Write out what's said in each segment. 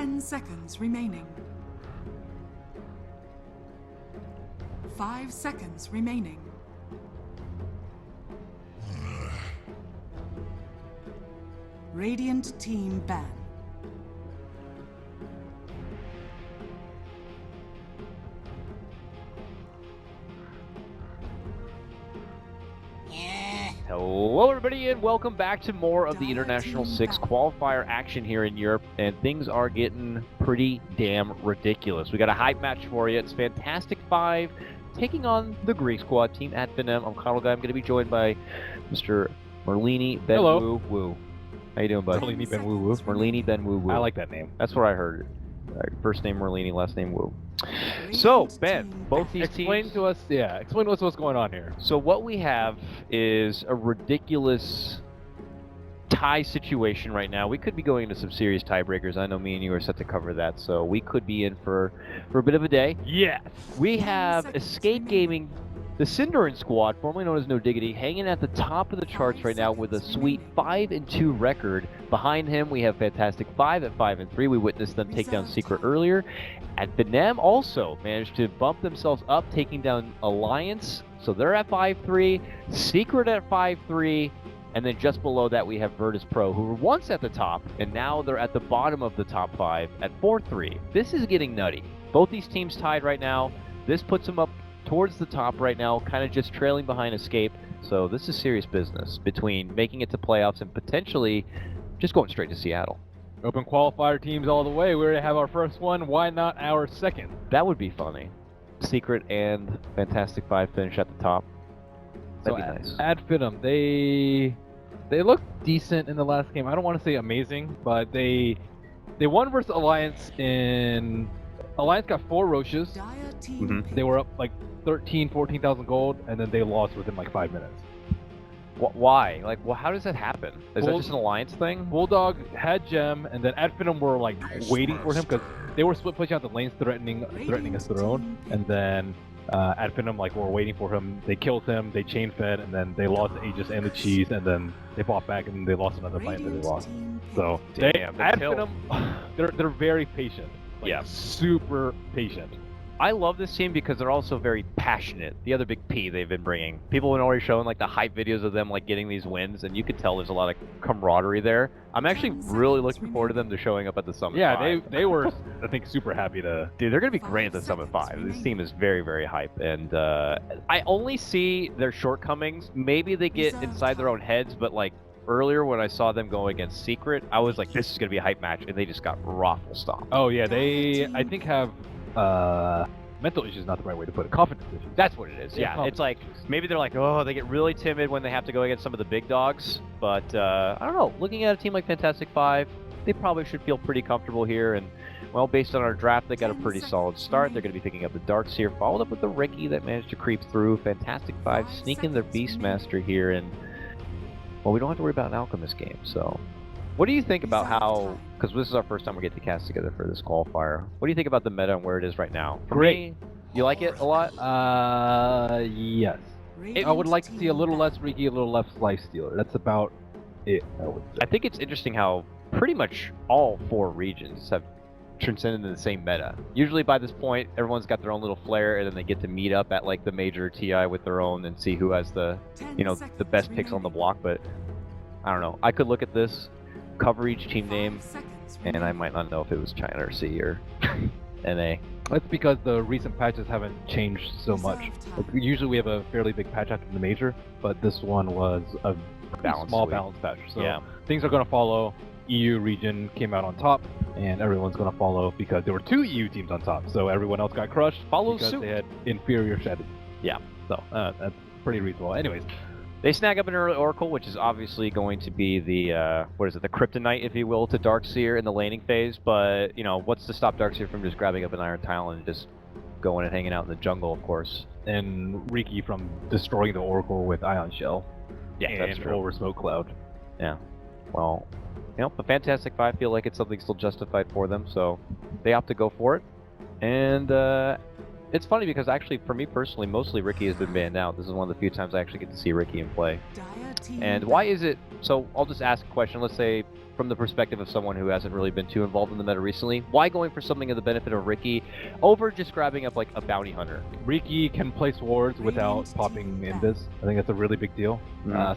10 seconds remaining. 5 seconds remaining. Radiant team ban. Hello everybody and welcome back to more of the International 6 qualifier action here in Europe, and things are getting pretty damn ridiculous. We got a hype match for you. It's Fantastic.Five taking on the Greek squad team at Finem. I'm Connell Guy. I'm going to be joined by Mr. Merlini Ben Woo Woo. How you doing, bud? Merlini Ben Woo Woo. Merlini Ben Woo Woo. I like that name. That's what I heard. First name Merlini, last name Woo. So, Ben, both these Explain teams... to us what's going on here. So what we have is a ridiculous tie situation right now. We could be going into some serious tiebreakers. I know me and you are set to cover that, so we could be in for a bit of a day. Yes! We have Escape Gaming, the Cinderin squad, formerly known as No Diggity, hanging at the top of the charts right now with a sweet 5-2 record. Behind him, we have Fantastic.Five at 5-3. We witnessed them take down Secret earlier. And Finem also managed to bump themselves up, taking down Alliance. So they're at 5-3, Secret at 5-3, and then just below that we have Virtus Pro, who were once at the top, and now they're at the bottom of the top 5 at 4-3. This is getting nutty. Both these teams tied right now. This puts them up towards the top right now, kind of just trailing behind Escape. So this is serious business between making it to playoffs and potentially just going straight to Seattle. Open qualifier teams all the way. We already have our first one. Why not our second? That would be funny. Secret and Fantastic.Five finish at the top. That'd be nice. Ad Finem, they looked decent in the last game. I don't want to say amazing, but they won versus Alliance in... Alliance got 4 Roches. They were up like 14,000 gold, and then they lost within like 5 minutes. Why? Like, well, how does that happen? Is that just an Alliance thing? Bulldog had Gem, and then Ad Finem were like waiting for him because they were split pushing out the lanes, threatening a throne, and then Ad Finem like were waiting for him. They killed him, they chain fed, and then they lost the Aegis and the cheese, and then they fought back, and they lost another fight that they lost. So Ad Finem, they're very patient. Like, yeah, super patient. I love this team because they're also very passionate. The other big P they've been bringing. People have been already showing like the hype videos of them like getting these wins, and you could tell there's a lot of camaraderie there. I'm actually really looking forward to them to showing up at the Summit 5. Yeah, they were, I think, super happy to... Dude, they're going to be great at the Summit 5. This team is very, very hype, and I only see their shortcomings. Maybe they get inside their own heads, but like earlier when I saw them go against Secret, I was like, this is going to be a hype match, and they just got raffle stomped. Oh yeah, they, I think, have... mental issues is not the right way to put it. Confidence issues. That's what it is. Yeah, it's like maybe they're like, oh, they get really timid when they have to go against some of the big dogs. But I don't know. Looking at a team like Fantastic.Five, they probably should feel pretty comfortable here. And well, based on our draft, they got a pretty solid start. They're going to be picking up the Darks here, followed up with the Ricky that managed to creep through. Fantastic.Five sneaking their Beastmaster here, and well, we don't have to worry about an Alchemist game. So, what do you think about how? Because this is our first time we get to cast together for this qualifier. What do you think about the meta and where it is right now? For me, you like it a lot? Yes. I would like to see a little less Riki, a little less Lifestealer. That's about it, I would say. I think it's interesting how pretty much all 4 regions have transcended into the same meta. Usually by this point, everyone's got their own little flair, and then they get to meet up at like the major TI with their own and see who has the, you know, the best picks on the block. But I don't know. I could look at this, cover each team name, and I might not know if it was China or C or NA. That's because the recent patches haven't changed so much. Like, usually we have a fairly big patch after the major, but this one was a small balanced patch. So yeah, things are going to follow. EU region came out on top, and everyone's going to follow because there were 2 EU teams on top, so everyone else got crushed because they had inferior strategy. Yeah, so that's pretty reasonable. Anyways. They snag up an early Oracle, which is obviously going to be the, what is it, the Kryptonite, if you will, to Darkseer in the laning phase. But, you know, what's to stop Darkseer from just grabbing up an Iron Tile and just going and hanging out in the jungle, of course. And Riki from destroying the Oracle with Ion Shell. Yeah, that's true. Over Smoke Cloud. Yeah. Well, you know, the Fantastic.Five feel like it's something still justified for them, so they opt to go for it. And It's funny because actually, for me personally, mostly Ricky has been banned out. This is one of the few times I actually get to see Ricky in play. And why is it... So, I'll just ask a question. Let's say, from the perspective of someone who hasn't really been too involved in the meta recently, why going for something of the benefit of Ricky over just grabbing up, like, a bounty hunter? Ricky can place wards without popping Invis. I think that's a really big deal,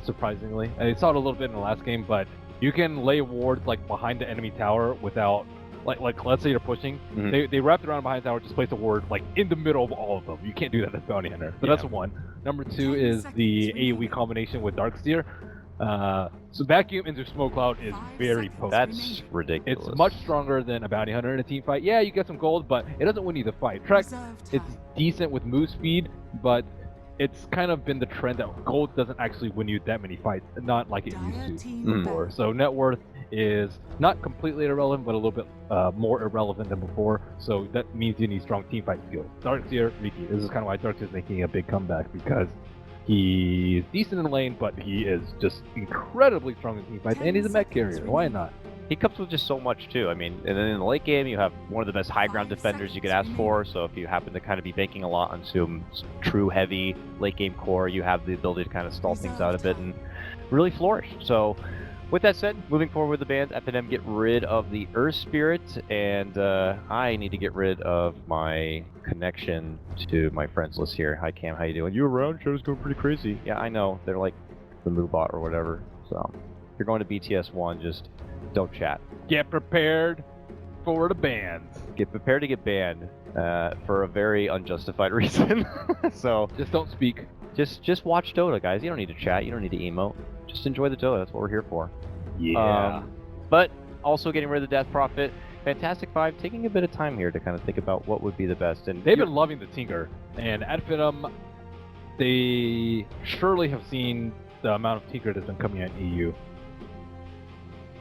surprisingly. I saw it a little bit in the last game, but you can lay wards, like, behind the enemy tower without... Like let's say you're pushing, they wrapped around behind the tower, just place a ward like in the middle of all of them. You can't do that as bounty hunter. So that's one. Number two is the AoE combination with Darkseer. So vacuum into smoke cloud is very potent. That's ridiculous. It's much stronger than a bounty hunter in a team fight. Yeah, you get some gold, but it doesn't win you the fight. Trek, it's decent with move speed, but it's kind of been the trend that gold doesn't actually win you that many fights, not like it used to before. So net worth is not completely irrelevant, but a little bit more irrelevant than before. So that means you need strong team fight skills. Darkseer, Ricky. This is kind of why Darkseer is making a big comeback, because he's decent in lane, but he is just incredibly strong in team fights, and he's a mech carrier. Why not? He comes with just so much too. I mean, and then in the late game, you have one of the best high ground defenders you could ask for. So if you happen to kind of be banking a lot on some true heavy late game core, you have the ability to kind of stall things out a bit and really flourish. So with that said, moving forward with the band, Finem get rid of the Earth Spirit, and I need to get rid of my connection to my friends list here. Hi Cam, how you doing? You around? Show's going pretty crazy. Yeah, I know. They're like the Moobot or whatever. So if you're going to BTS 1, just don't chat. Get prepared for the bans. Get prepared to get banned for a very unjustified reason. So just don't speak. Just watch Dota, guys. You don't need to chat. You don't need to emote. Just enjoy the Dota. That's what we're here for. Yeah. But also getting rid of the Death Prophet. Fantastic.Five taking a bit of time here to kind of think about what would be the best. And they've been loving the Tinker. And at Finem, they surely have seen the amount of Tinker that's been coming out in EU.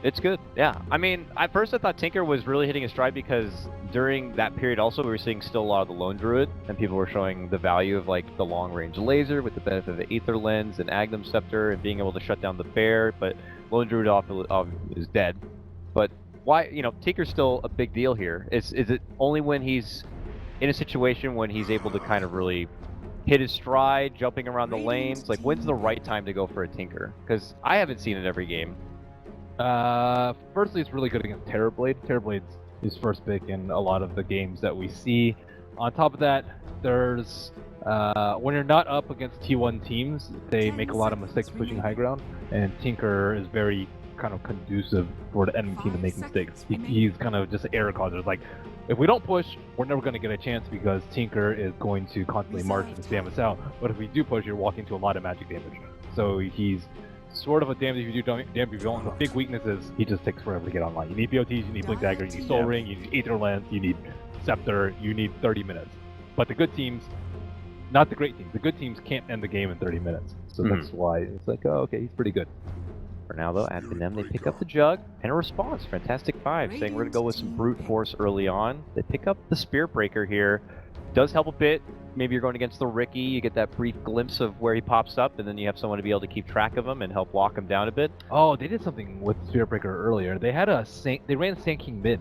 It's good, yeah. I mean, at first I thought Tinker was really hitting a stride because during that period also we were seeing still a lot of the Lone Druid, and people were showing the value of like the long-range laser with the benefit of the Aether Lens and Agnum Scepter and being able to shut down the bear, but Lone Druid is dead. But why, you know, Tinker's still a big deal here. Is it only when he's in a situation when he's able to kind of really hit his stride, jumping around the lanes? Like, when's the right time to go for a Tinker? Because I haven't seen it every game. Firstly, it's really good against Terrorblade. Terrorblade's his first pick in a lot of the games that we see. On top of that, there's when you're not up against T1 teams, they make a lot of mistakes pushing high ground, and Tinker is very kind of conducive for the enemy team to make mistakes. He's kind of just an error causer. It's like, if we don't push, we're never going to get a chance because Tinker is going to constantly march and spam us out. But if we do push, you're walking into a lot of magic damage. So he's sort of a damage if you do, damage if you don't. The big weakness is he just takes forever to get online. You need BOTs, you need Blink Dagger, you need Soul Ring, you need Aether Lens, you need Scepter, you need 30 minutes. But the good teams, not the great teams, the good teams can't end the game in 30 minutes. So that's why it's like, oh, okay, he's pretty good. For now, though, at Finem, they pick up the Jug, and a response. Fantastic.Five saying we're going to go with some Brute Force early on. They pick up the Spear Breaker here. Does help a bit. Maybe you're going against the Ricky, you get that brief glimpse of where he pops up, and then you have someone to be able to keep track of him and help lock him down a bit. Oh, they did something with Spear Breaker earlier. They had they ran Sand King mid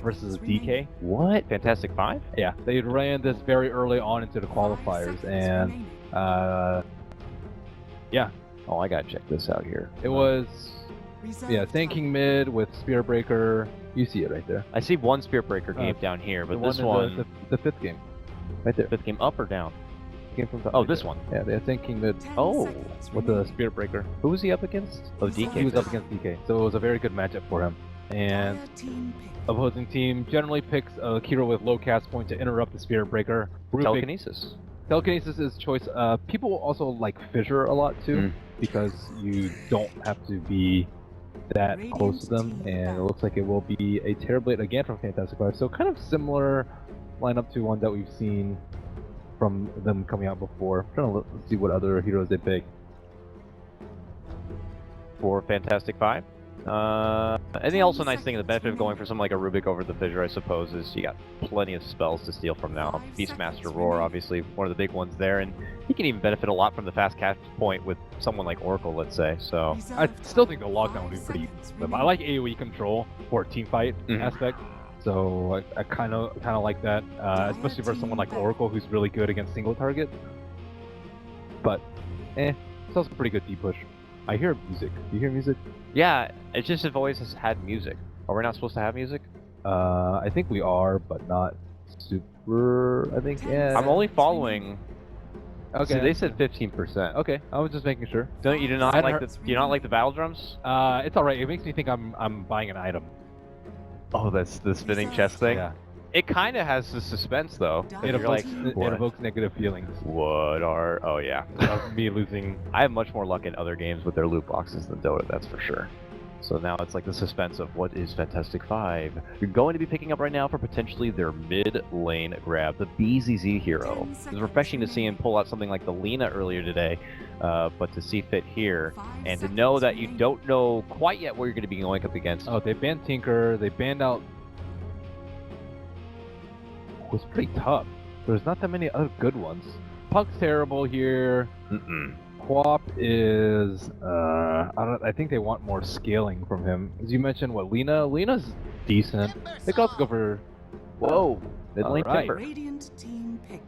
versus DK. What? Fantastic.Five? Yeah, they ran this very early on into the qualifiers, and yeah. Oh, I gotta check this out here. It was, yeah, Sand King mid with Spear Breaker. You see it right there. I see one Spear Breaker game down here, but this one... The fifth game. Right there. Fifth game up or down? Came from the, this one. Yeah, they had Sand King mid. Oh, with the Spear Breaker. Who was he up against? Oh, DK. He was up against DK, so it was a very good matchup for him. And opposing team generally picks a hero with low cast point to interrupt the Spear Breaker. Telekinesis. Telekinesis is choice. People also like Fissure a lot too, because you don't have to be that close to them, and it looks like it will be a Terrorblade again from Fantastic.Five. So kind of similar lineup to one that we've seen from them coming out before. I'm trying to see what other heroes they pick for Fantastic.Five. And the also nice thing, the benefit of going for something like a Rubik over the Fissure, I suppose, is you got plenty of spells to steal from now. Beastmaster Roar, obviously, one of the big ones there, and he can even benefit a lot from the fast cast point with someone like Oracle, let's say. So I still think the lockdown would be pretty. I like AoE control for team fight aspect. So I kind of like that, especially for someone like Oracle who's really good against single target. But, it's also a pretty good D push. I hear music. Do you hear music? Yeah, it's just it always has had music. Are we not supposed to have music? I think we are, but not super. I think yeah. I'm only following. Okay. See, they said 15%. Okay, I was just making sure. You do not like the battle drums? It's all right. It makes me think I'm buying an item. Oh, that's the spinning chest thing. Yeah. It kind of has the suspense though. It You're evokes negative feelings. What are? Oh yeah. Of me losing. I have much more luck in other games with their loot boxes than Dota. That's for sure. So now it's like the suspense of what is Fantastic.Five. You're going to be picking up right now for potentially their mid lane grab, the BZZ hero. It was refreshing to see him pull out something like the Lina earlier today, but to see Fit here and to know that you don't know quite yet where you're going to be going up against. Oh, they banned Tinker. They banned out. It was pretty tough. There's not that many other good ones. Punk's terrible here. Quap is I think they want more scaling from him. As you mentioned, what Lina's decent. They could also go for Whoa, mid lane right. Timber. Radiant team pick.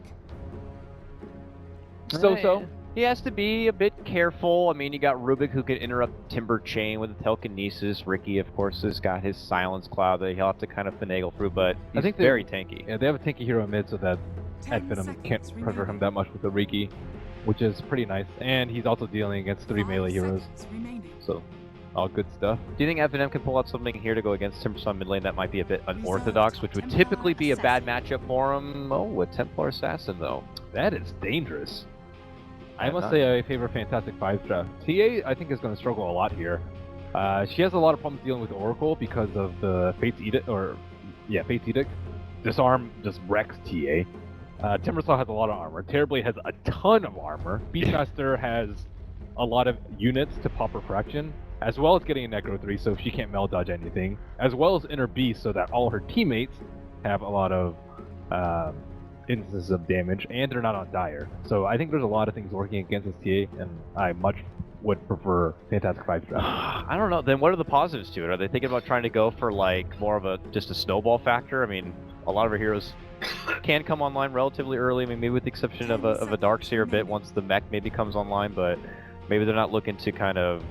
So. He has to be a bit careful. I mean, you got Rubik who can interrupt Timber Chain with a telekinesis. Ricky, of course, has got his Silence Cloud that he'll have to kind of finagle through, but he's very tanky. Yeah, they have a tanky hero mid so that Finem can't pressure him that much with the Riki, which is pretty nice. And he's also dealing against 3 melee heroes, so all good stuff. Do you think Finem can pull out something here to go against Timbersaw mid lane that might be a bit unorthodox, which would typically be a bad matchup for him? Oh, a Templar Assassin, though. That is dangerous. I must say I favor Fantastic.Five draft. TA, I think, is going to struggle a lot here. She has a lot of problems dealing with Oracle because of the Fate's Edict, Fate's Edict. Disarm just wrecks TA. Timbersaw has a lot of armor. Terrorblade has a ton of armor. Beastmaster has a lot of units to pop refraction, as well as getting a Necro 3 so she can't meld dodge anything, as well as Inner Beast so that all her teammates have a lot of instances of damage, and they're not on Dire. So I think there's a lot of things working against this TA, and I much would prefer Fantastic.Five draft. I don't know. Then what are the positives to it? Are they thinking about trying to go for like more of just a snowball factor? I mean, a lot of our heroes can come online relatively early. I mean, maybe with the exception of a Darkseer a bit once the mech maybe comes online, but maybe they're not looking to kind of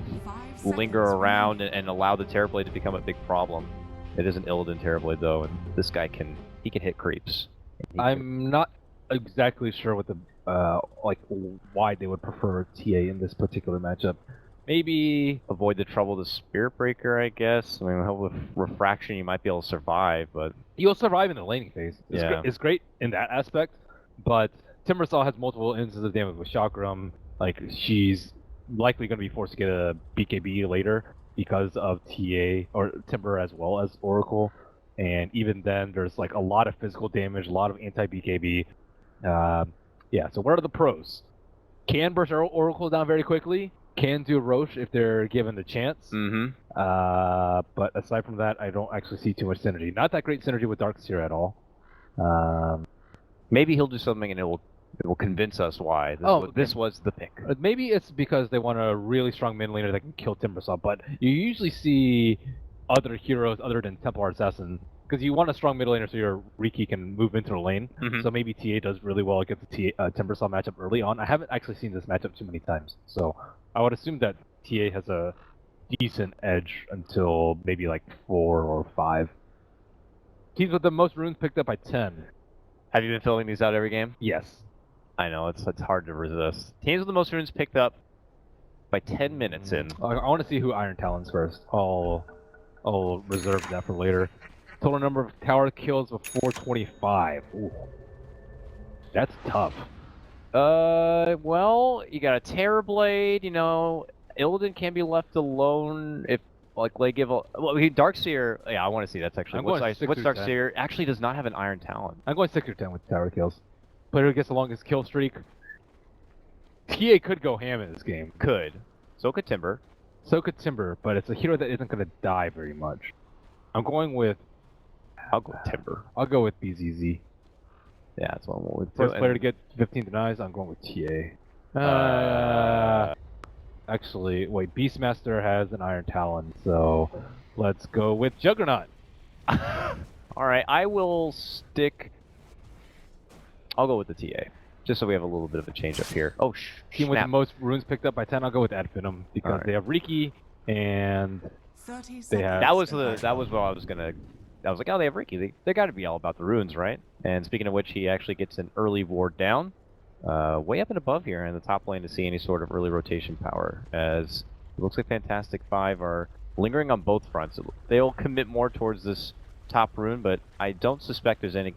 linger around and allow the Terrorblade to become a big problem. It is an Illidan Terrorblade though, and this guy can hit creeps. I'm not exactly sure what the why they would prefer TA in this particular matchup. Maybe avoid the trouble of the Spirit Breaker, I guess. I mean, with Refraction, you might be able to survive, but you'll survive in the laning phase. It's great in that aspect, but Timbersaw has multiple instances of damage with Chakram. Like, she's likely going to be forced to get a BKB later because of TA or Timber as well as Oracle. And even then, there's like a lot of physical damage, a lot of anti-BKB. So what are the pros? Can burst Oracle down very quickly. Can do Roche if they're given the chance. But aside from that, I don't actually see too much synergy. Not that great synergy with Darkseer at all. Maybe he'll do something and it will convince us why this was the pick. Maybe it's because they want a really strong mid laner that can kill Timbersaw, but you usually see other heroes other than Templar Assassin, because you want a strong mid laner so your Riki can move into the lane. So maybe TA does really well against the Timbersaw matchup early on. I haven't actually seen this matchup too many times, so I would assume that TA has a decent edge until maybe like 4 or 5. Teams with the most runes picked up by 10. Have you been filling these out every game? Yes. I know, it's hard to resist. Teams with the most runes picked up by 10 minutes in. I want to see who Iron Talons first. I'll reserve that for later. Total number of tower kills of 425. Ooh. That's tough. Well, you got a Terrorblade, you know, Illidan can be left alone if, like, they give a... Well, Darkseer... Yeah, I want to see that's actually... What's Darkseer? Actually does not have an Iron Talon. I'm going 6 or 10 with tower kills. Player who gets the longest kill streak. TA could go ham in this game. Could. So could Timber. So could Timber, but it's a hero that isn't going to die very much. I'm going with... I'll go with Timber. I'll go with BZZ. Yeah, that's what I'm going with. First player to get 15 denies, I'm going with TA. Actually, wait, Beastmaster has an Iron Talon, so let's go with Juggernaut. Alright, I will stick... I'll go with the TA. Just so we have a little bit of a change up here. Oh, Team with the most runes picked up by 10, I'll go with Finem because they have Riki and 30 they have... That was what I was gonna... I was like, oh, they have Riki. They gotta be all about the runes, right? And speaking of which, he actually gets an early ward down. Way up and above here in the top lane to see any sort of early rotation power, as it looks like Fantastic.Five are lingering on both fronts. They'll commit more towards this top rune, but I don't suspect there's any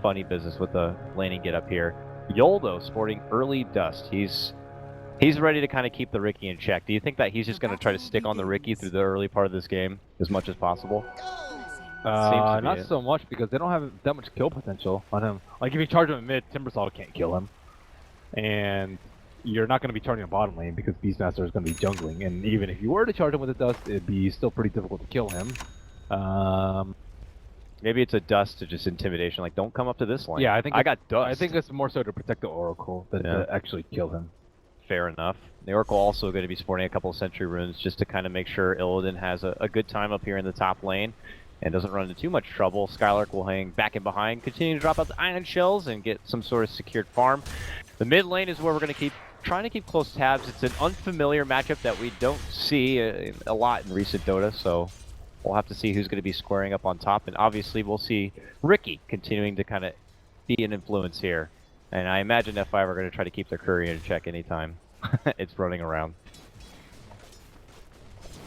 funny business with the laning get up here. Yol, though, sporting early dust. He's ready to kind of keep the Riki in check. Do you think that he's just going to try to stick on the Riki through the early part of this game as much as possible? Not so much because they don't have that much kill potential on him. Like if you charge him in mid, Timbersaw can't kill him. And you're not going to be charging a bottom lane because Beastmaster is going to be jungling. And even if you were to charge him with a dust, it'd be still pretty difficult to kill him. Maybe it's a dust to just intimidation, like don't come up to this lane. Yeah, I think I got dust. I think it's more so to protect the Oracle than to actually kill him. Fair enough. The Oracle also going to be sporting a couple of Sentry runes just to kind of make sure Illidan has a good time up here in the top lane and doesn't run into too much trouble. Skylark will hang back and behind, continue to drop out the Iron Shells and get some sort of secured farm. The mid lane is where we're going to trying to keep close tabs. It's an unfamiliar matchup that we don't see a lot in recent Dota, so we'll have to see who's going to be squaring up on top. And obviously we'll see Riki continuing to kind of be an influence here. And I imagine F5 are going to try to keep their courier in check anytime it's running around.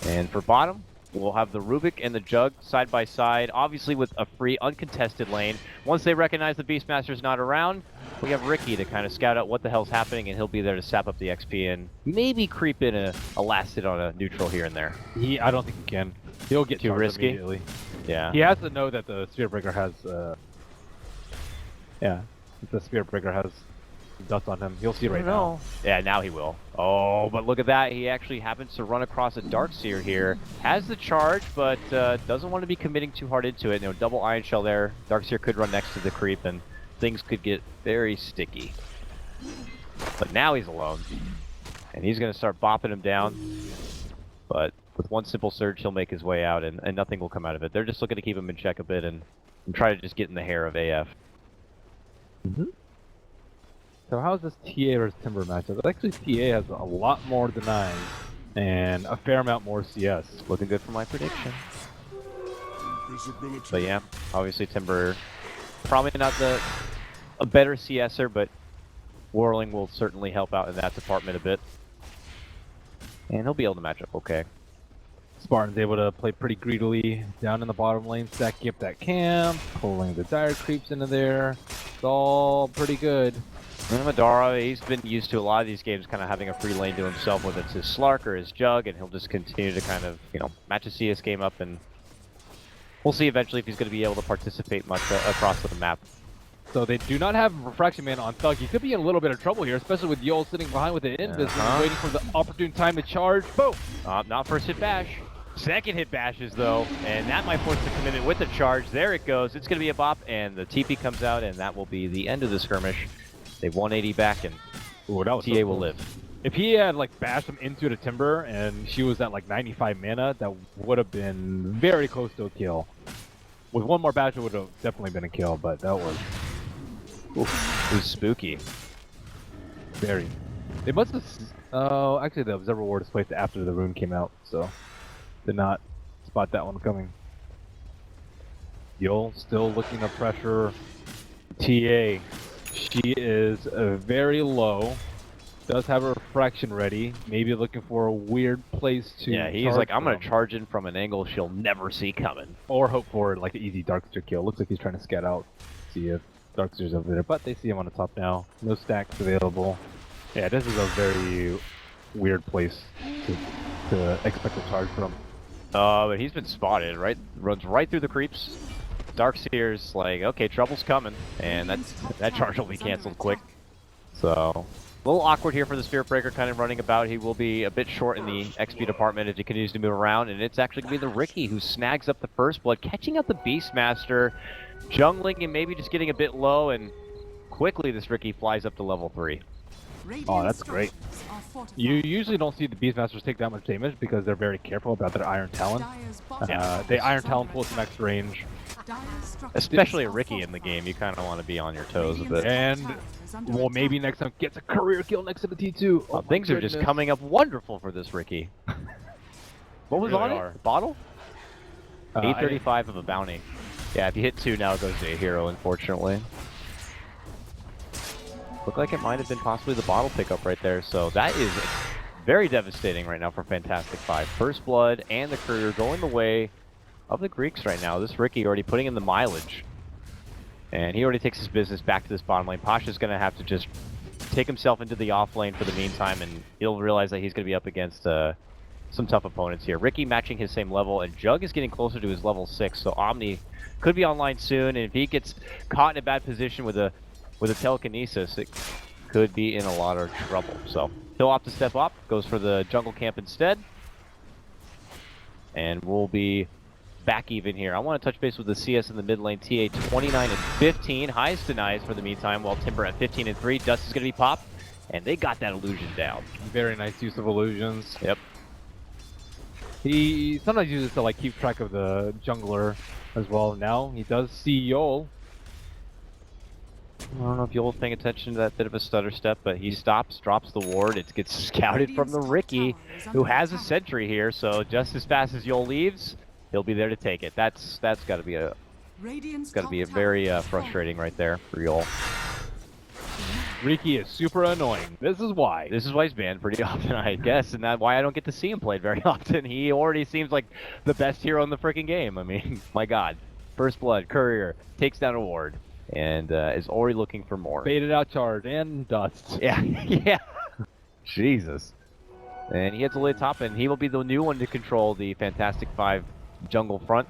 And for bottom, we'll have the Rubik and the Jug side by side, obviously with a free, uncontested lane. Once they recognize the Beastmaster's not around, we have Riki to kind of scout out what the hell's happening, and he'll be there to sap up the XP and maybe creep in a last hit on a neutral here and there. I don't think he can. He'll get too risky. Immediately. Yeah. He has to know that the Spirit Breaker has, the Spirit Breaker has dust on him. He'll see right now. Yeah, now he will. Oh, but look at that. He actually happens to run across a Darkseer here. Has the charge, but doesn't want to be committing too hard into it. You know, double Iron Shell there. Darkseer could run next to the creep, and things could get very sticky. But now he's alone. And he's going to start bopping him down. But with one simple surge, he'll make his way out, and nothing will come out of it. They're just looking to keep him in check a bit and try to just get in the hair of AF. So how's this TA versus Timber matchup? Actually, TA has a lot more denies and a fair amount more CS. Looking good for my prediction. But yeah, obviously Timber probably not a better CSer, but Whirling will certainly help out in that department a bit. And he'll be able to match up okay. Spartan's able to play pretty greedily down in the bottom lane, stacking up that camp, pulling the dire creeps into there. It's all pretty good. And Madara, he's been used to a lot of these games kind of having a free lane to himself, whether it's his Slark or his Jug, and he'll just continue to kind of, match a CS game up, and we'll see eventually if he's going to be able to participate much across the map. So they do not have Refraction Man on Thug. He could be in a little bit of trouble here, especially with Yol sitting behind with an Invis, waiting for the opportune time to charge. Boom! Not first hit bash. Second hit bashes though, and that might force the commitment with the charge. There it goes. It's going to be a bop, and the TP comes out, and that will be the end of the skirmish. They've 180 back, and TA will live. If he had bashed him into the Timber, and she was at 95 mana, that would have been very close to a kill. With one more bash, it would have definitely been a kill, but that was... Oof, it was spooky. Very. They must have... Oh, actually the Observer Ward is placed after the rune came out, so... Did not spot that one coming. Yol still looking to pressure TA. She is very low. Does have a refraction ready. Maybe looking for a weird place to. Yeah, he's like, I'm gonna charge in from an angle she'll never see coming. Or hope for an easy Darkseer kill. Looks like he's trying to scout out, see if Darkseer's over there. But they see him on the top now. No stacks available. Yeah, this is a very weird place to expect a charge from. But he's been spotted, right? Runs right through the creeps. Darkseer's like, okay, trouble's coming, and that charge will be canceled quick. So, a little awkward here for the Spirit Breaker kind of running about. He will be a bit short in the XP department as he continues to move around, and it's actually going to be the Riki who snags up the first blood, catching out the Beastmaster, jungling and maybe just getting a bit low, and quickly this Riki flies up to level 3. Oh, that's great. You usually don't see the Beastmasters take that much damage because they're very careful about their Iron Talon. They Iron Talon full to max range, Especially a Ricky in the game, you kind of want to be on your toes a bit. And well, maybe next time gets a career kill next to the T2. Oh, things are just coming up wonderful for this Ricky. What was really on are. it? Bottle? 835 of a bounty. Yeah, if you hit 2 now, it goes to a hero, unfortunately. Looked like it might have been possibly the bottle pickup right there, so that is very devastating right now for Fantastic.Five. First blood and the courier going the way of the Greeks right now. This Ricky already putting in the mileage. And he already takes his business back to this bottom lane. Pasha's going to have to just take himself into the off lane for the meantime, and he'll realize that he's going to be up against some tough opponents here. Ricky matching his same level, and Jug is getting closer to his level 6, so Omni could be online soon, and if he gets caught in a bad position with a telekinesis, it could be in a lot of trouble. So he'll opt to step up, goes for the jungle camp instead, and we'll be back even here. I want to touch base with the CS in the mid lane. TA 29 and 15, highest denies for the meantime, while Timber at 15 and 3. Dust is going to be popped, and they got that illusion down. Very nice use of illusions. Yep. He sometimes uses it to like keep track of the jungler as well. Now he does see Yol. I don't know if Yoel's paying attention to that bit of a stutter step, but he stops, drops the ward. It gets scouted from the Ricky, who has a sentry here, so just as fast as Yoel leaves, he'll be there to take it. That's got to be a very frustrating right there for Yoel. Ricky is super annoying. This is why. This is why he's banned pretty often, I guess, and that's why I don't get to see him played very often. He already seems like the best hero in the freaking game. I mean, my God. First blood, courier, takes down a ward, and is already looking for more. Baited out charge and dust. Yeah, yeah. Jesus. And he heads away top, and he will be the new one to control the Fantastic.Five jungle front,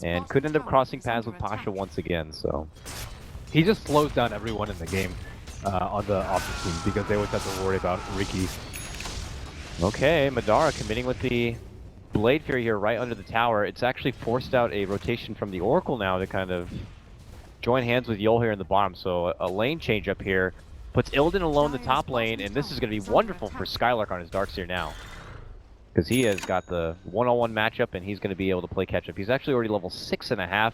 and could end up crossing paths with Pasha once again, so. He just slows down everyone in the game on the opposite team because they always have to worry about Ricky. Okay, Madara committing with the Blade Fury here right under the tower. It's actually forced out a rotation from the Oracle now to kind of join hands with Yoel here in the bottom, so a lane change up here puts Illidan alone in the top lane, and this is going to be wonderful for Skylark on his Darkseer now, because he has got the one-on-one matchup, and he's going to be able to play catch-up. He's actually already level 6.5,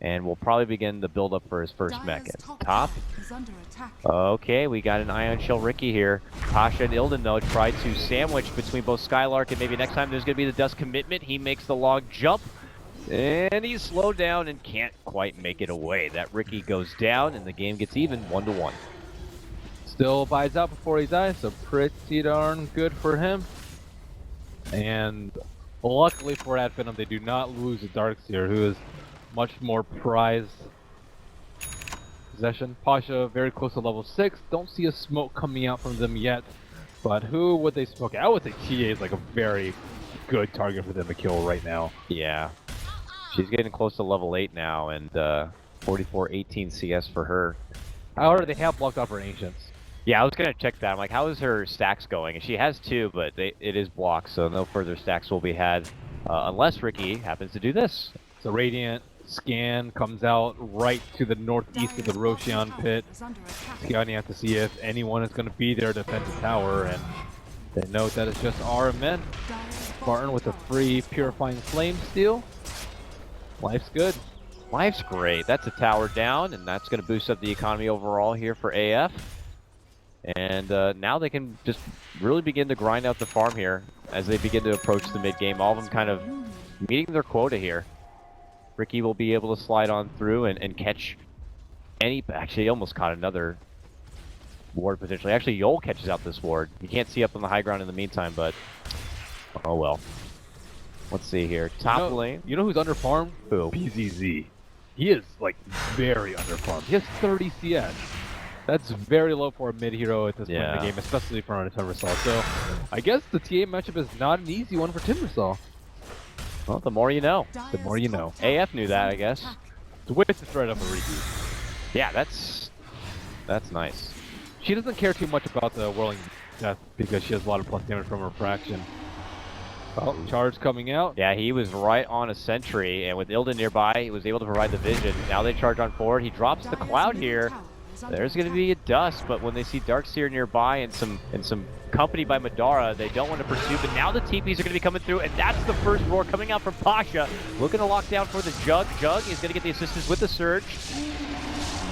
and will probably begin the build-up for his first mech. And top. Okay, we got an Ion Shell Ricky here. Pasha and Illidan, though, try to sandwich between both Skylark, and maybe next time there's going to be the Dust commitment. He makes the log jump, and he's slowed down and can't quite make it away. That Ricky goes down, and the game gets even 1-1. Still buys out before he dies, so pretty darn good for him. And luckily for Finem, they do not lose a Darkseer, who is much more prized possession. Pasha very close to level 6. Don't see a smoke coming out from them yet, but who would they smoke? I would say TA is like a very good target for them to kill right now. Yeah. She's getting close to level 8 now, and 44-18 CS for her. However, they have blocked off her Ancients. Yeah, I was going to check that. I'm like, how is her stacks going? And she has 2, but it is blocked, so no further stacks will be had unless Ricky happens to do this. So Radiant Scan comes out right to the northeast of the Roshan pit, scouting out to see if anyone is going to be there to defend the tower, and they note that it's just our men. Spartan with a free Purifying Flame steal. Life's good. Life's great. That's a tower down, and that's going to boost up the economy overall here for AF. And now they can just really begin to grind out the farm here as they begin to approach the mid-game. All of them kind of meeting their quota here. Ricky will be able to slide on through and catch any... Actually, he almost caught another ward potentially. Actually, Yoel catches out this ward. You can't see up on the high ground in the meantime, but... Oh well. Let's see here. Top lane. You know who's underfarmed? Who? PZZ. He is, like, very underfarmed. He has 30 CS. That's very low for a mid-hero at this point in the game, especially for a Timbersaw. So, I guess the TA matchup is not an easy one for Timbersaw. Well, the more you know. The more you know. AF knew that, I guess. It's way to thread up a Ricky. Yeah, that's nice. She doesn't care too much about the Whirling Death because she has a lot of plus damage from her fraction. Oh, charge coming out. Yeah, he was right on a sentry, and with Illidan nearby, he was able to provide the vision. Now they charge on forward. He drops the cloud here, There's going to be a dust, but when they see Darkseer nearby and some company by Madara, they don't want to pursue. But now the TPs are going to be coming through, and that's the first roar coming out from Pasha. Looking to lock down for the Jug. Jug is going to get the assistance with the Surge.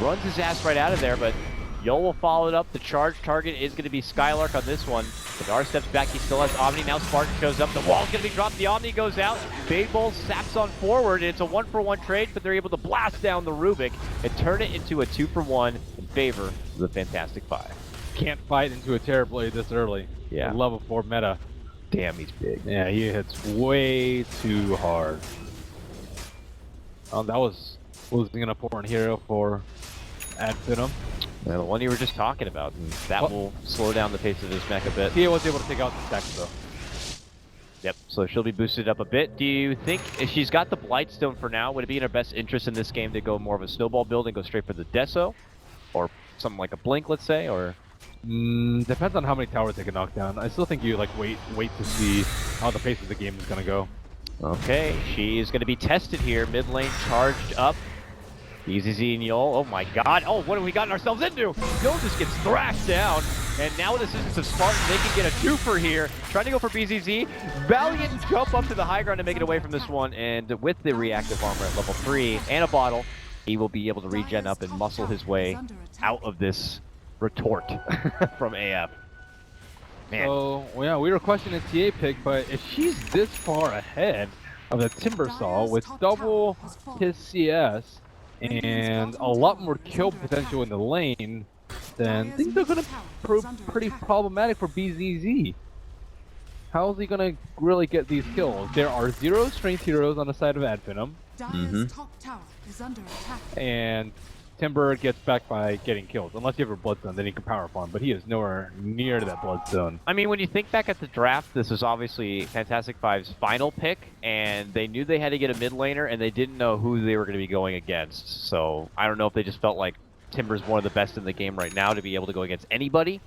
Runs his ass right out of there, but Yo will follow it up. The charge target is going to be Skylark on this one. Madara steps back. He still has Omni. Now Spartan shows up. The wall's going to be dropped. The Omni goes out. Fable saps on forward. It's a 1-for-1 trade, but they're able to blast down the Rubik and turn it into a 2-for-1 in favor of the Fantastic.Five. Can't fight into a Terrorblade this early. Yeah. Level 4 meta. Damn, he's big. Yeah, he hits way too hard. That was losing an important hero for Finem. Yeah, the one you were just talking about, and that will slow down the pace of his mech a bit. He was able to take out the stacks though. Yep, so she'll be boosted up a bit. Do you think, if she's got the Blightstone for now, would it be in her best interest in this game to go more of a snowball build and go straight for the Deso? Or something like a Blink, let's say, or? Depends on how many towers they can knock down. I still think you like wait to see how the pace of the game is gonna go. Okay, she's gonna be tested here. Mid lane charged up. BZZ and Yol, oh my god. Oh, what have we gotten ourselves into? Yol just gets thrashed down. And now with the assistance of Spartan, they can get a twofer here. Trying to go for BZZ. Valiant jump up to the high ground to make it away from this one. And with the reactive armor at level 3 and a bottle, he will be able to regen up and muscle his way out of this retort from AF. Man. So, well, yeah, we were questioning TA pick, but if she's this far ahead of the Timbersaw with double his CS, and a lot more kill potential in the lane, then things are going to prove pretty problematic for BZZ. How is he going to really get these kills? There are 0 strength heroes on the side of Finem. And Timber gets back by getting kills. Unless you have a Bloodstone, then he can power farm, but he is nowhere near that Bloodstone. I mean, when you think back at the draft, this is obviously Fantastic.Five's final pick, and they knew they had to get a mid laner, and they didn't know who they were going to be going against. So I don't know if they just felt like Timber's one of the best in the game right now to be able to go against anybody.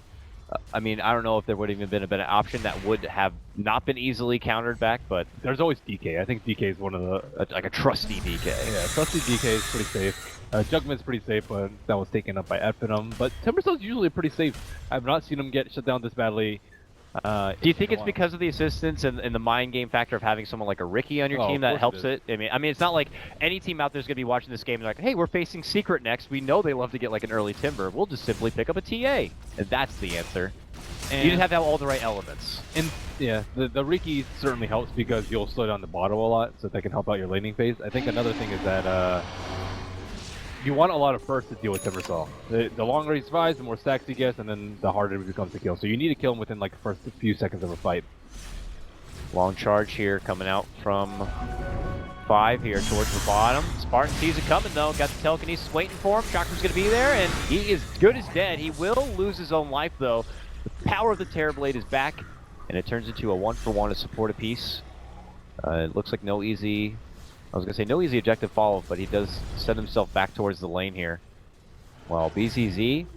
I mean, I don't know if there would have even been a better option that would have not been easily countered back, but there's always DK. I think DK is one of the... like a trusty DK. Yeah, trusty DK is pretty safe. Jugman's pretty safe, but that was taken up by Finem. But Timbersaw's usually pretty safe. I've not seen him get shut down this badly. Do you think it's because of the assistance and the mind game factor of having someone like a Ricky on your team that helps it? I mean, it's not like any team out there is going to be watching this game and like, hey, we're facing Secret next. We know they love to get like an early Timber. We'll just simply pick up a TA. And that's the answer. And you just have to have all the right elements. And yeah, the Riki certainly helps because you'll slow down the bottle a lot, so that can help out your laning phase. I think another thing is that you want a lot of bursts to deal with Timbersaw. The longer he survives, the more stacks he gets, and then the harder it becomes to kill. So you need to kill him within like the first few seconds of a fight. Long charge here coming out from 5 here towards the bottom. Spartan sees it coming though. Got the telekinesis waiting for him. Chakra's going to be there, and he is good as dead. He will lose his own life though. The power of the Terrorblade is back, and it turns into a 1-for-1 to support a piece. It looks like no easy... I was going to say no easy objective follow, but he does send himself back towards the lane here. Well, BZZ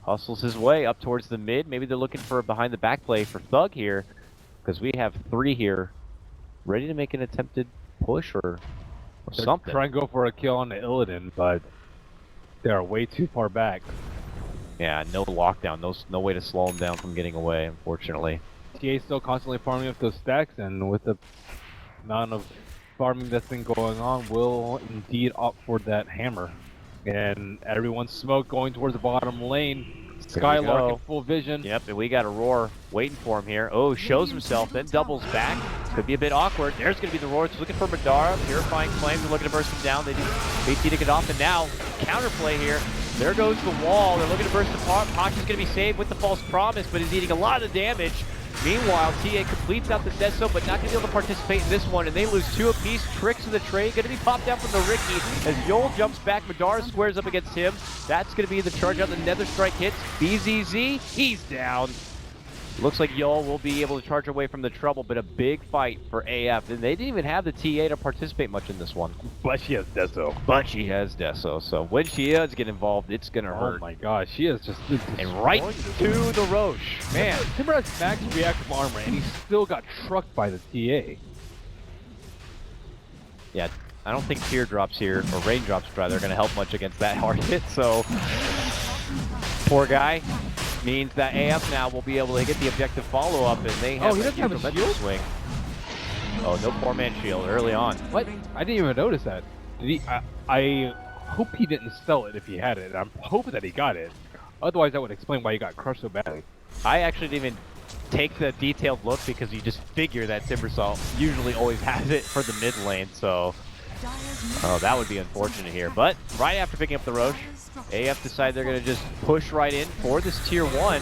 hustles his way up towards the mid. Maybe they're looking for a behind the back play for Thug here, because we have 3 here ready to make an attempted push or something. Try and go for a kill on the Illidan, but they are way too far back. Yeah, no lockdown, no way to slow him down from getting away, unfortunately. TA still constantly farming up those stacks, and with the amount of farming that's been going on, will indeed opt for that hammer. And everyone's smoke going towards the bottom lane. Skylark in full vision. Yep, and we got a roar waiting for him here. Oh, shows himself, then doubles back. Could be a bit awkward. There's going to be the roar. It's looking for Madara. Purifying Flames. They're looking to burst him down. They do BT to get off, and now counterplay here. There goes the wall. They're looking to burst apart. Pasha's going to be saved with the false promise, but is eating a lot of damage. Meanwhile, TA completes out the Deso, but not going to be able to participate in this one, and they lose 2 apiece. Tricks of the trade going to be popped down from the Ricky as Yol jumps back. Madara squares up against him. That's going to be the charge out. The Nether Strike hits. BZZ, he's down. Looks like Yol will be able to charge away from the trouble, but a big fight for AF. And they didn't even have the TA to participate much in this one. But she has Deso. So when she does get involved, it's going to hurt. Oh my gosh, she is just... And right to the Roche. Man. Timber has max reactive armor, and he still got trucked by the TA. Yeah, I don't think teardrops here, or raindrops rather, are going to help much against that hard hit, so... poor guy. Means that AF now will be able to get the objective follow-up, and they have he doesn't have a tremendous shield? swing. Oh, no 4-man shield early on. What? I didn't even notice that. Did he? I hope he didn't sell it if he had it. I'm hoping that he got it. Otherwise, that would explain why he got crushed so badly. I actually didn't even take the detailed look because you just figure that Timbersaw usually always has it for the mid lane, so... Oh, that would be unfortunate here. But right after picking up the Roche, AF decide they're going to just push right in for this tier 1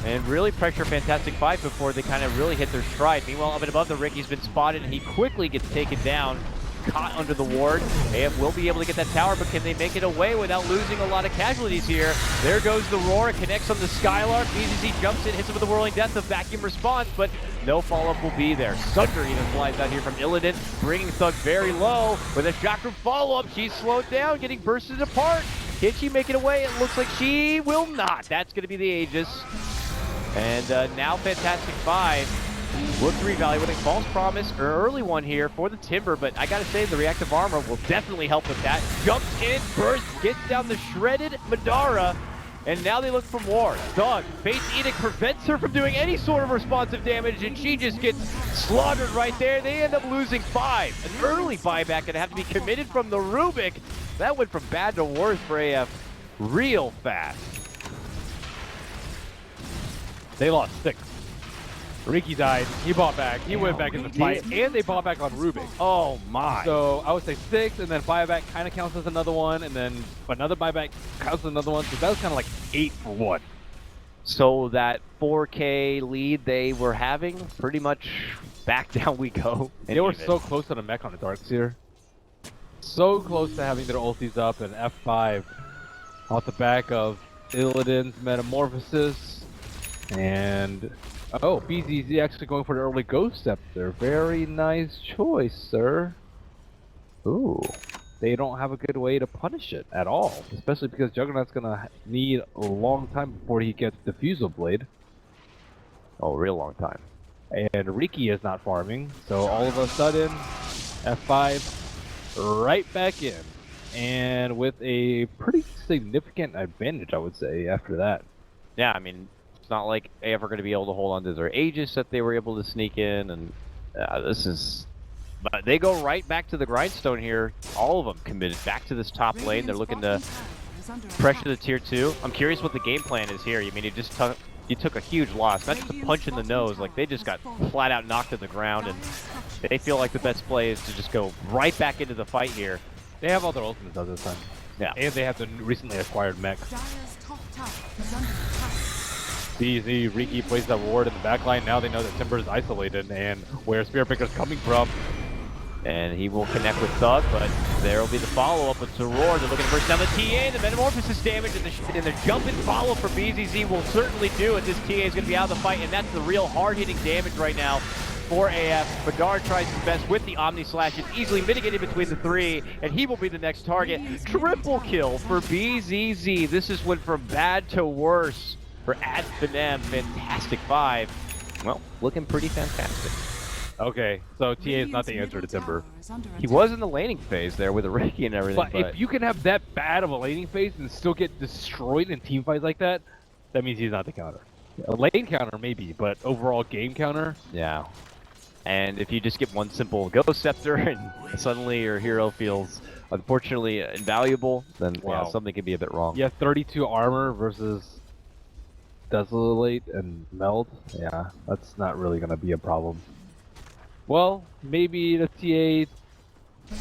and really pressure Fantastic.Five before they kind of really hit their stride. Meanwhile, up and above, the Ricky's been spotted and he quickly gets taken down, caught under the ward. AF will be able to get that tower, but can they make it away without losing a lot of casualties here? There goes the roar, it connects on the Skylark. BZZ jumps in, hits him with the whirling death, the vacuum response, but no follow-up will be there. Sunder even flies out here from Illidan, bringing Thug very low with a chakra follow-up. She's slowed down, getting bursted apart. Can she make it away? It looks like she will not. That's going to be the Aegis. And now Fantastic.Five look to reevaluating false promise, or early one here for the Timber, but I gotta say the reactive armor will definitely help with that. Jumps in, burst, gets down the shredded Madara, and now they look for more. Thug, Fate's Edict prevents her from doing any sort of responsive damage, and she just gets slaughtered right there. They end up losing 5. An early buyback gonna have to be committed from the Rubik. That went from bad to worse for AF real fast. They lost 6. Ricky died, he bought back, he went back in the fight, and they bought back on Rubik. Oh my. So I would say 6, and then buyback kind of counts as another one, and then another buyback counts as another one, so that was kind of like 8 for 1. So that 4K lead they were having, pretty much back down we go. They were so close to the mech on the Darkseer. So close to having their ultis up, and F5 off the back of Illidan's Metamorphosis, and... Oh, BZZ actually going for the early Ghost Scepter. Very nice choice, sir. Ooh. They don't have a good way to punish it at all. Especially because Juggernaut's gonna need a long time before he gets Diffusal Blade. Oh, real long time. And Riki is not farming, so all of a sudden, F5 right back in. And with a pretty significant advantage, I would say, after that. Yeah, I mean... It's not like AF are going to be able to hold on to their Aegis that they were able to sneak in, and this is... But they go right back to the grindstone here. All of them committed back to this top lane. They're looking to pressure the tier 2. I'm curious what the game plan is here. I mean, you took a huge loss. Not just a punch in the nose, like they just got flat out knocked to the ground, and they feel like the best play is to just go right back into the fight here. They have all their ultimates at this time. Yeah. And they have the recently acquired mech. BZ, Riki plays that ward in the backline. Now they know that Timber is isolated and where Spirit Breaker's coming from. And he will connect with Thug, but there will be the follow-up with Soror. They're looking to burst down the TA. The Metamorphosis damage and the jump and follow for BZZ will certainly do it. This TA is going to be out of the fight, and that's the real hard-hitting damage right now for AF. Bedard tries his best with the Omni Slash. It's easily mitigated between the 3, and he will be the next target. Triple kill for BZZ. This is went from bad to worse for Finem. Fantastic.Five. Well, looking pretty fantastic. Okay, so TA is not the answer to Timber. He was in the laning phase there with a Ricky and everything. But if you can have that bad of a laning phase and still get destroyed in team fights like that, that means he's not the counter. A lane counter maybe, but overall game counter? Yeah. And if you just get one simple Ghost Scepter and suddenly your hero feels unfortunately invaluable, then yeah, something could be a bit wrong. You have 32 armor versus Desolate and Meld. Yeah, that's not really going to be a problem. Well, maybe the TA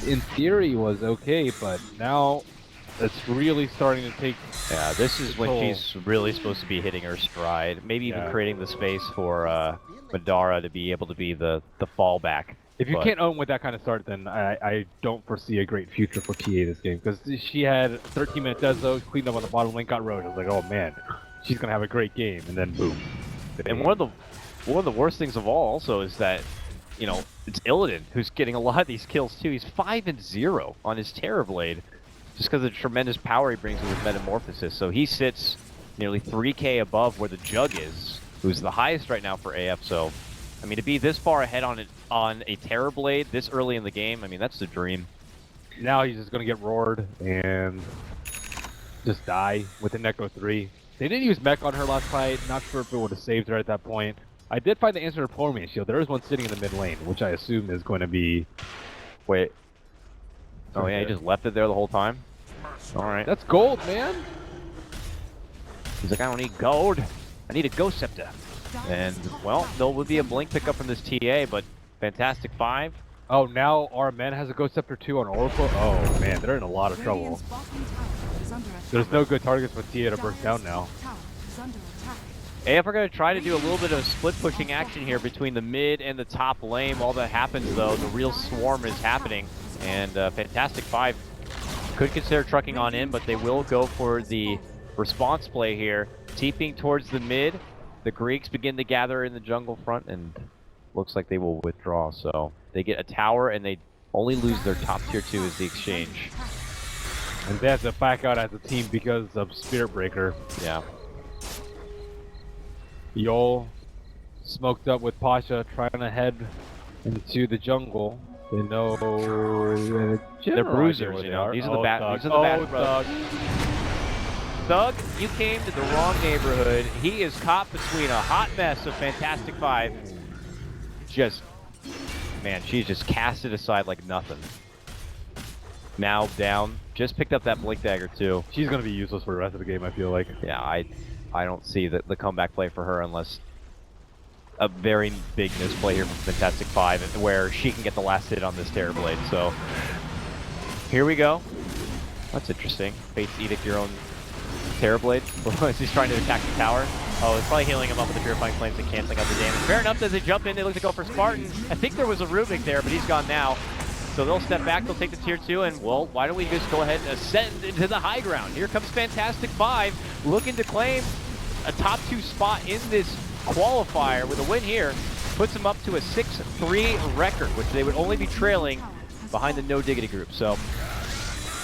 in theory was okay, but now it's really starting to take... Yeah, this is when she's really supposed to be hitting her stride. Maybe even creating the space for Madara to be able to be the fallback. If you can't own with that kind of start, then I don't foresee a great future for TA this game. Because she had 13-minute Deso, cleaned up on the bottom lane, got road. I was like, oh man, she's going to have a great game. And then boom. And one of the worst things of all also is that, you know, it's Illidan who's getting a lot of these kills too. He's 5-0 on his Terrorblade just because of the tremendous power he brings with his Metamorphosis. So he sits nearly 3k above where the Jug is, who's the highest right now for AF. So, I mean, to be this far ahead on a Terrorblade this early in the game, I mean, that's the dream. Now he's just going to get roared and just die with an Echo 3. They didn't use mech on her last fight. Not sure if it would have saved her at that point. I did find the answer to Poor Man's Shield. There is one sitting in the mid lane, which I assume is going to be... Wait. Oh yeah, he just left it there the whole time? Alright. That's gold, man! He's like, I don't need gold. I need a Ghost Scepter. And, well, there will be a blink pickup from this TA, but Fantastic.Five. Oh, now our men has a Ghost Scepter 2 on Oracle? Oh, man, they're in a lot of trouble. There's no good targets for TA to burst down now. AF are going to try to do a little bit of split pushing action here between the mid and the top lane. All that happens, though, the real swarm is happening. And Fantastic.Five could consider trucking on in, but they will go for the response play here. TPing towards the mid. The Greeks begin to gather in the jungle front, and looks like they will withdraw. So they get a tower, and they only lose their top tier 2 as the exchange. And they have to back out as a team because of Spirit Breaker. Yeah. Yol smoked up with Pasha, trying to head into the jungle. They know they're bruisers, you know. These are the bad. These are the bad brothers. Thug, you came to the wrong neighborhood. He is caught between a hot mess of Fantastic.Five. Just, man, she's just cast it aside like nothing. Now down. Just picked up that Blink Dagger too. She's gonna be useless for the rest of the game, I feel like. Yeah, I don't see the comeback play for her unless a very big misplay here from Fantastic.Five where she can get the last hit on this Terrorblade. So here we go. That's interesting. Fate's Edict your own Terrorblade as he's trying to attack the tower. Oh, it's probably healing him up with the Purifying Flames and canceling out the damage. Fair enough, as they jump in, they look to go for Spartan. I think there was a Rubik there, but he's gone now. So they'll step back, they'll take the tier 2, and well, why don't we just go ahead and ascend into the high ground? Here comes Fantastic.Five, looking to claim a top 2 spot in this qualifier with a win here. Puts them up to a 6-3 record, which they would only be trailing behind the No Diggity group. So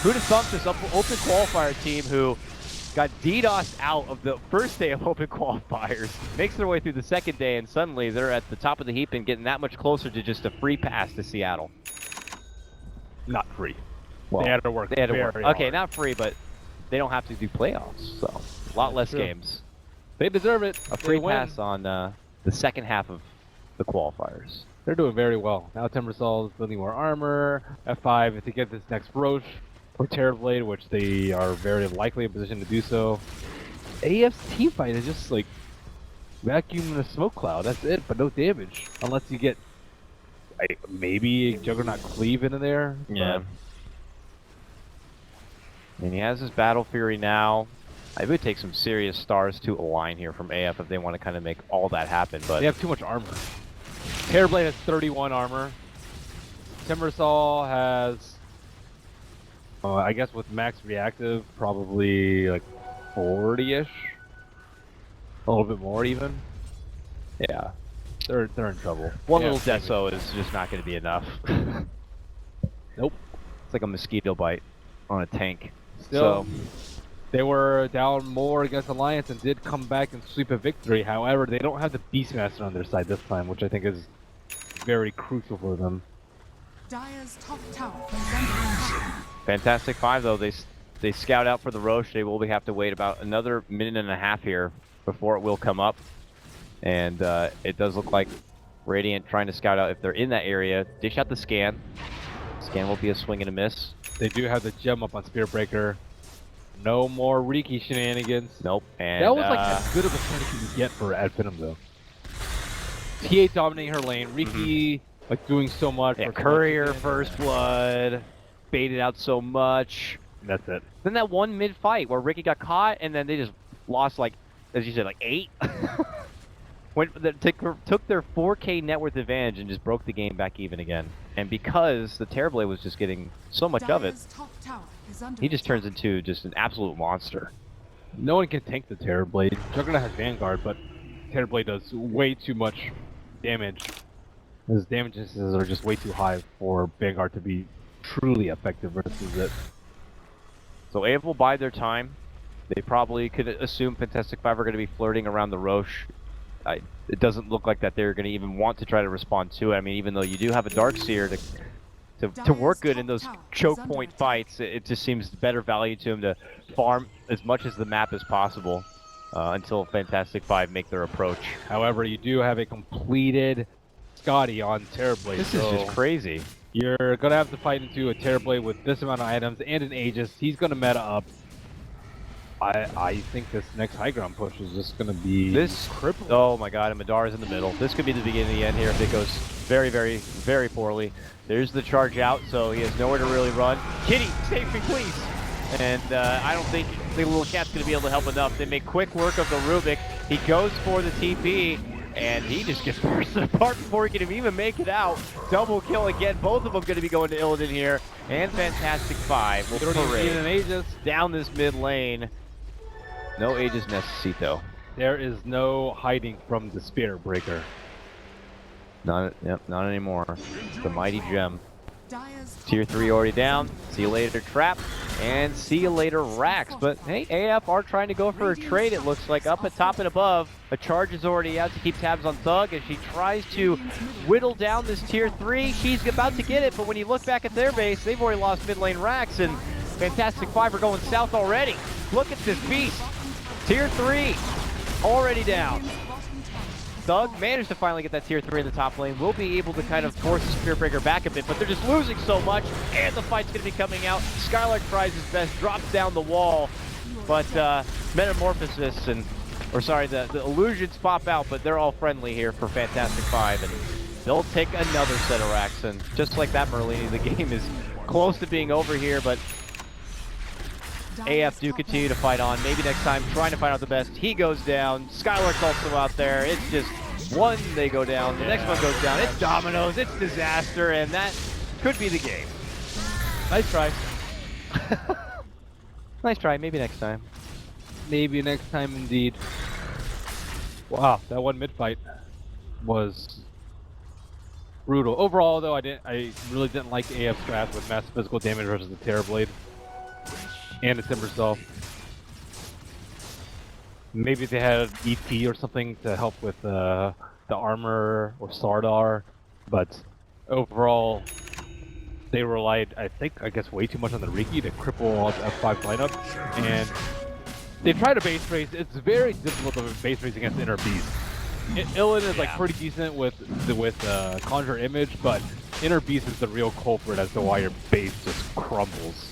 who'd have thought this open qualifier team who got DDoSed out of the first day of open qualifiers, makes their way through the second day, and suddenly they're at the top of the heap and getting that much closer to just a free pass to Seattle. Not free. Well, they had to work. They had to work. Hard. Okay, not free, but they don't have to do playoffs, so a lot less games. They deserve it. A free pass on the second half of the qualifiers. They're doing very well. Now Timbersaw is building more armor. F5 to get this next Roche or Terrorblade, which they are very likely in position to do so. AF's team fight is just like vacuum in a smoke cloud. That's it, but no damage. Unless you get maybe a Juggernaut Cleave into there. Yeah. And he has his Battle Fury now. I would take some serious stars to align here from AF if they want to kind of make all that happen, but they have too much armor. Terrorblade has 31 armor. Timbersaw has, I guess with max reactive, probably like 40-ish. A little bit more even. Yeah. They're in trouble. One little Deso is just not going to be enough. Nope. It's like a mosquito bite on a tank. Still, they were down more against Alliance and did come back and sweep a victory. However, they don't have the Beastmaster on their side this time, which I think is very crucial for them. Dire's top tower is under attack. Fantastic.Five, though, they scout out for the Roche. They will have to wait about another minute and a half here before it will come up. And it does look like Radiant trying to scout out if they're in that area. Dish out the scan. Scan will be a swing and a miss. They do have the gem up on Spirit Breaker. No more Riki shenanigans. Nope. And that was like as good of a start as you could get for Finem though. TA dominating her lane. Riki like doing so much. Yeah, Courier, First Blood, baited out so much. That's it. Then that one mid fight where Riki got caught and then they just lost like, as you said, like 8. Took their 4K net worth advantage and just broke the game back even again. And because the Terrorblade was just getting so much of it, he just turns into just an absolute monster. No one can tank the Terrorblade. Juggernaut has Vanguard, but Terrorblade does way too much damage. His damages are just way too high for Vanguard to be truly effective versus it. So AF will bide their time. They probably could assume Fantastic.Five are going to be flirting around the Roche. It doesn't look like that they're going to even want to try to respond to it. I mean, even though you do have a Darkseer to work good in those choke point fights, it just seems better value to him to farm as much as the map as possible. until Fantastic.Five make their approach. However, you do have a completed Scotty on Terrorblade. This is just crazy. You're gonna have to fight into a Terrorblade with this amount of items and an Aegis. He's gonna meta up. I think this next high ground push is just gonna be crippling. Oh my god, and Madara's in the middle. This could be the beginning of the end here if it goes very, very, very poorly. There's the charge out, so he has nowhere to really run. Kitty, save me please! And I don't think the little cat's gonna be able to help enough. They make quick work of the Rubik. He goes for the TP, and he just gets bursted apart before he can even make it out. Double kill again. Both of them gonna be going to Illidan here. And Fantastic.Five will parade an Aegis down this mid lane. No Aegis necesito. There is no hiding from the Spirit Breaker. Not anymore. The mighty gem. Dire's top Tier 3 already down. See you later, Trap. And see you later, Rax. But hey, AF are trying to go for a trade, it looks like, up at top and above. A charge is already out to keep tabs on Thug as she tries to whittle down this Tier 3. She's about to get it, but when you look back at their base, they've already lost mid lane Rax, and Fantastic.Five are going south already. Look at this beast. Tier 3 already down. Thug managed to finally get that Tier 3 in the top lane. Will be able to kind of force the Spirit Breaker back a bit, but they're just losing so much, and the fight's going to be coming out. Skylark tries his best, drops down the wall, but Metamorphosis the illusions pop out, but they're all friendly here for Fantastic.Five, and they'll take another set of racks, and just like that, Merlini, the game is close to being over here, but AF do continue to fight on. Maybe next time, trying to find out the best. He goes down. Skylark's also out there. It's just one, they go down. The next one goes down. It's dominoes. It's disaster, and that could be the game. Nice try. Nice try. Maybe next time. Maybe next time, indeed. Wow, that one mid fight was brutal. Overall, though, I really didn't like AF's strat with massive physical damage versus the Terrorblade and the Timbersaw. Maybe they had ET or something to help with the armor or Sardar, but overall they relied, I guess, way too much on the Riki to cripple the F5 lineup, and they tried to base race. It's very difficult to base race against Inner Beast. Illidan is like pretty decent with Conjure Image, but Inner Beast is the real culprit as to why your base just crumbles.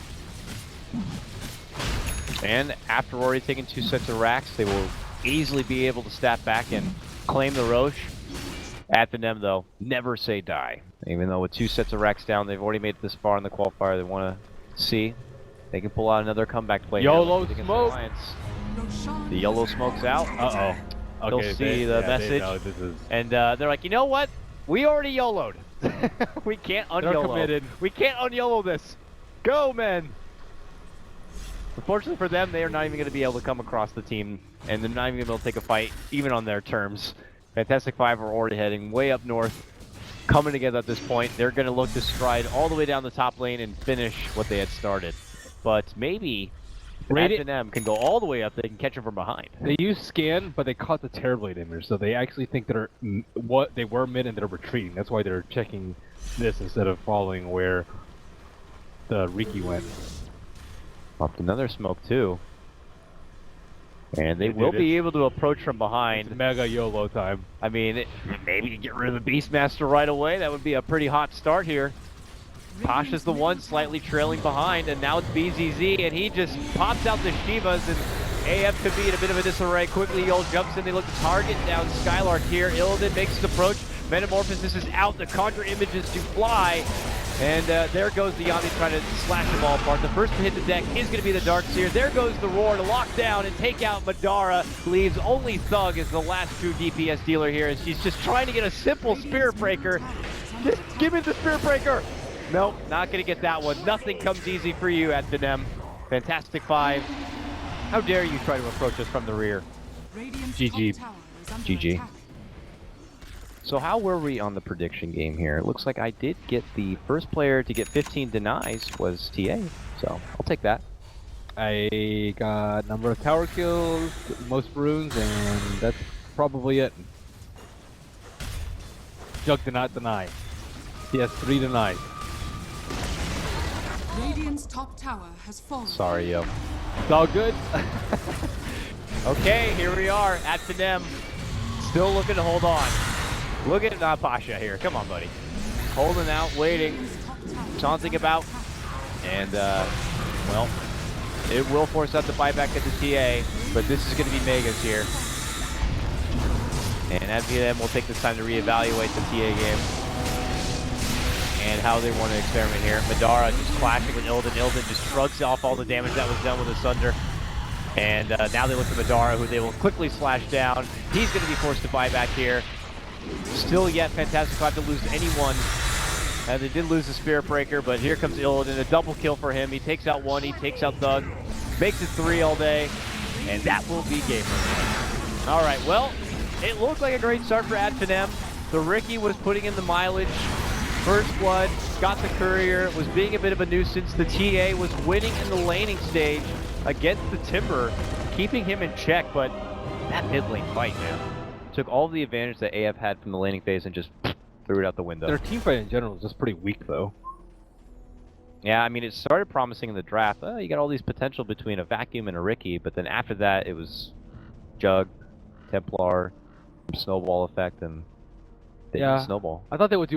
And after already taking 2 sets of racks, they will easily be able to stat back and claim the Roche. At Finem, though, never say die. Even though with 2 sets of racks down, they've already made it this far in the qualifier. They want to see they can pull out another comeback play. YOLO smoke! The YOLO smoke's out. Uh-oh. They'll Okay, see the message. And they're like, you know what? We already YOLO'd. We can't un-YOLO. Committed. We can't un-YOLO this. Go, men! Unfortunately for them, they are not even going to be able to come across the team, and they're not even going to be able to take a fight, even on their terms. Fantastic.Five are already heading way up north, coming together at this point. They're going to look to stride all the way down the top lane and finish what they had started. But maybe Finem can go all the way up, they can catch them from behind. They use scan, but they caught the Terrorblade image, so they actually think they're what they were mid and they're retreating. That's why they're checking this instead of following where the Riki went. Popped another smoke too. And they will be able to approach from behind. It's mega YOLO time. I mean, maybe to get rid of the Beastmaster right away, that would be a pretty hot start here. Pasha's the one slightly trailing behind, and now it's BZZ, and he just pops out the Shivas, and AF could be in a bit of a disarray. Quickly, Yol jumps in, they look to target down Skylark here. Illidan makes his approach. Metamorphosis is out, the Conjure Images to fly. And there goes the Yami trying to slash them all apart. The first to hit the deck is going to be the Darkseer. There goes the Roar to lock down and take out Madara. Leaves only Thug as the last true DPS dealer here. And she's just trying to get a simple Spirit Breaker. Just give me the Spirit Breaker. Nope, not going to get that one. Nothing comes easy for you at Finem. Fantastic.Five. How dare you try to approach us from the rear. GG. GG. So how were we on the prediction game here? It looks like I did get the first player to get 15 denies was TA, so I'll take that. I got number of tower kills, most runes, and that's probably it. Jug did not deny. He has 3 denies. Radiant's top tower has fallen. Sorry, yo. It's all good. Okay, here we are at Finem. Still looking to hold on. Look at Pasha here. Come on, buddy. Holding out, waiting, taunting about. And, well, it will force out the buyback at the TA, but this is going to be Megas here. And FVM will take this time to reevaluate the TA game and how they want to experiment here. Madara just clashing with Illidan. Illidan just shrugs off all the damage that was done with the Sunder. And now they look to Madara, who they will quickly slash down. He's going to be forced to buy back here. Still yet Fantastic.Five to lose anyone. And they did lose the Spirit Breaker, but here comes Illidan. A double kill for him. He takes out one, he takes out Thug. Makes it 3 all day. And that will be game over. All right, well, it looked like a great start for Finem. The Ricky was putting in the mileage. First blood, got the courier, was being a bit of a nuisance. The TA was winning in the laning stage against the Timber, keeping him in check, but that mid lane fight, man. Took all the advantage that AF had from the laning phase and just threw it out the window. Their team fight in general is just pretty weak, though. Yeah, I mean, it started promising in the draft. Oh, you got all these potential between a Vacuum and a Ricky, but then after that, it was Jug, Templar, Snowball effect, and they didn't snowball. I thought they would do